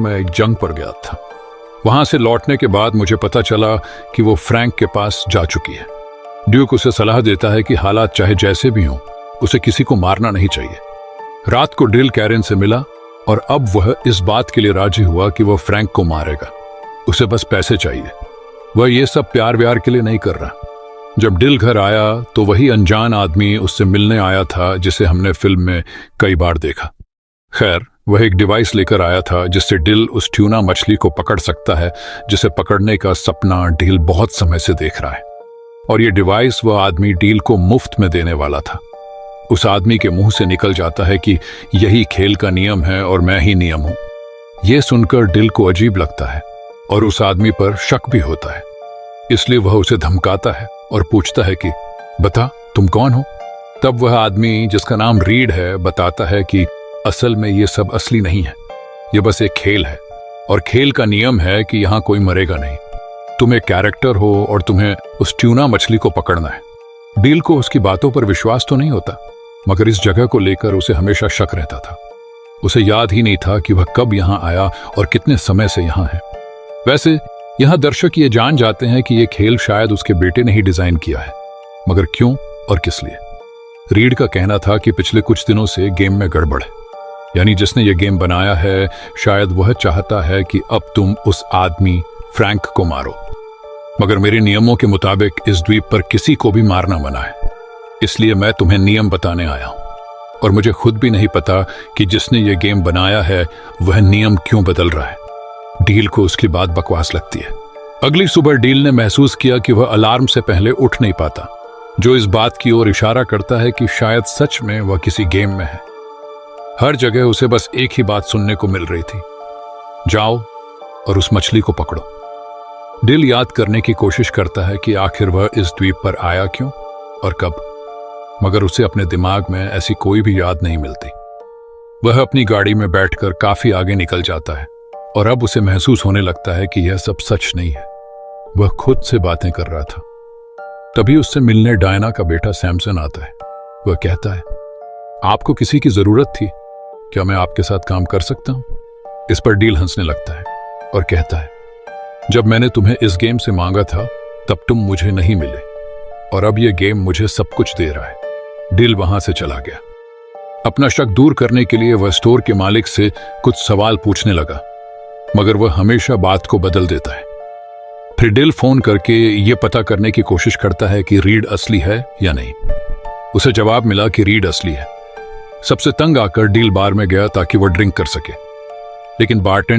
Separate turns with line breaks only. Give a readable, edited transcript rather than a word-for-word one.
मैं एक जंग पर गया था। वहां से लौटने के बाद मुझे पता चला कि वो फ्रैंक के पास जा चुकी है। ड्यूक उसे सलाह देता है कि हालात चाहे जैसे भी हों, उसे किसी को मारना नहीं चाहिए। रात को डिल कैरेन से मिला और अब वह इस बात के लिए राजी हुआ कि वह फ्रैंक को मारेगा। उसे बस पैसे चाहिए। वह ये सब प्यार व्यार के लिए नहीं कर रहा। जब डिल घर आया तो वही अनजान आदमी उससे मिलने आया था जिसे हमने फिल्म में कई बार देखा। खैर, वह एक डिवाइस लेकर आया था जिससे डिल उस ट्यूना मछली को पकड़ सकता है जिसे पकड़ने का सपना डिल बहुत समय से देख रहा है। और ये डिवाइस वह आदमी डील को मुफ्त में देने वाला था। उस आदमी के मुंह से निकल जाता है कि यही खेल का नियम है और मैं ही नियम हूं। यह सुनकर डिल को अजीब लगता है और उस आदमी पर शक भी होता है। इसलिए वह उसे धमकाता है और पूछता है कि बता तुम कौन हो। तब वह आदमी, जिसका नाम रीड है, बताता है कि असल में ये सब असली नहीं है, ये बस एक खेल है और खेल का नियम है कि यहाँ कोई मरेगा नहीं। तुम एक कैरेक्टर हो और तुम्हें उस ट्यूना मछली को पकड़ना है। डील को उसकी बातों पर विश्वास तो नहीं होता, मगर इस जगह को लेकर उसे हमेशा शक रहता था। उसे याद ही नहीं था कि वह कब यहाँ आया और कितने समय से यहाँ है। वैसे यहाँ दर्शक ये जान जाते हैं कि यह खेल शायद उसके बेटे ने ही डिजाइन किया है, मगर क्यों और किस लिए? रीड का कहना था कि पिछले कुछ दिनों से गेम में गड़बड़ है, यानी जिसने ये गेम बनाया है शायद वह चाहता है कि अब तुम उस आदमी फ्रैंक को मारो। मगर मेरे नियमों के मुताबिक इस द्वीप पर किसी को भी मारना मना है, इसलिए मैं तुम्हें नियम बताने आया हूं। और मुझे खुद भी नहीं पता कि जिसने ये गेम बनाया है वह नियम क्यों बदल रहा है। डील को उसकी बात बकवास लगती है। अगली सुबह डील ने महसूस किया कि वह अलार्म से पहले उठ नहीं पाता, जो इस बात की ओर इशारा करता है कि शायद सच में वह किसी गेम में है। हर जगह उसे बस एक ही बात सुनने को मिल रही थी, जाओ और उस मछली को पकड़ो। डिल याद करने की कोशिश करता है कि आखिर वह इस द्वीप पर आया क्यों और कब, मगर उसे अपने दिमाग में ऐसी कोई भी याद नहीं मिलती। वह अपनी गाड़ी में बैठकर काफी आगे निकल जाता है और अब उसे महसूस होने लगता है कि यह सब सच नहीं है। वह खुद से बातें कर रहा था। तभी उससे मिलने डायना का बेटा सैमसन आता है। वह कहता है, आपको किसी की जरूरत थी, क्या मैं आपके साथ काम कर सकता हूं? इस पर डील हंसने लगता है और कहता है, जब मैंने तुम्हें इस गेम से मांगा था तब तुम मुझे नहीं मिले और अब यह गेम मुझे सब कुछ दे रहा है। डील वहां से चला गया। अपना शक दूर करने के लिए वह स्टोर के मालिक से कुछ सवाल पूछने लगा, मगर वह हमेशा बात को बदल देता है। फिर डिल फोन करके यह पता करने की कोशिश करता है कि रीड असली है या नहीं। उसे जवाब मिला कि रीड असली है। सबसे तंग आकर डील बार में गया ताकि वह ड्रिंक कर सके, लेकिन बारटेंडर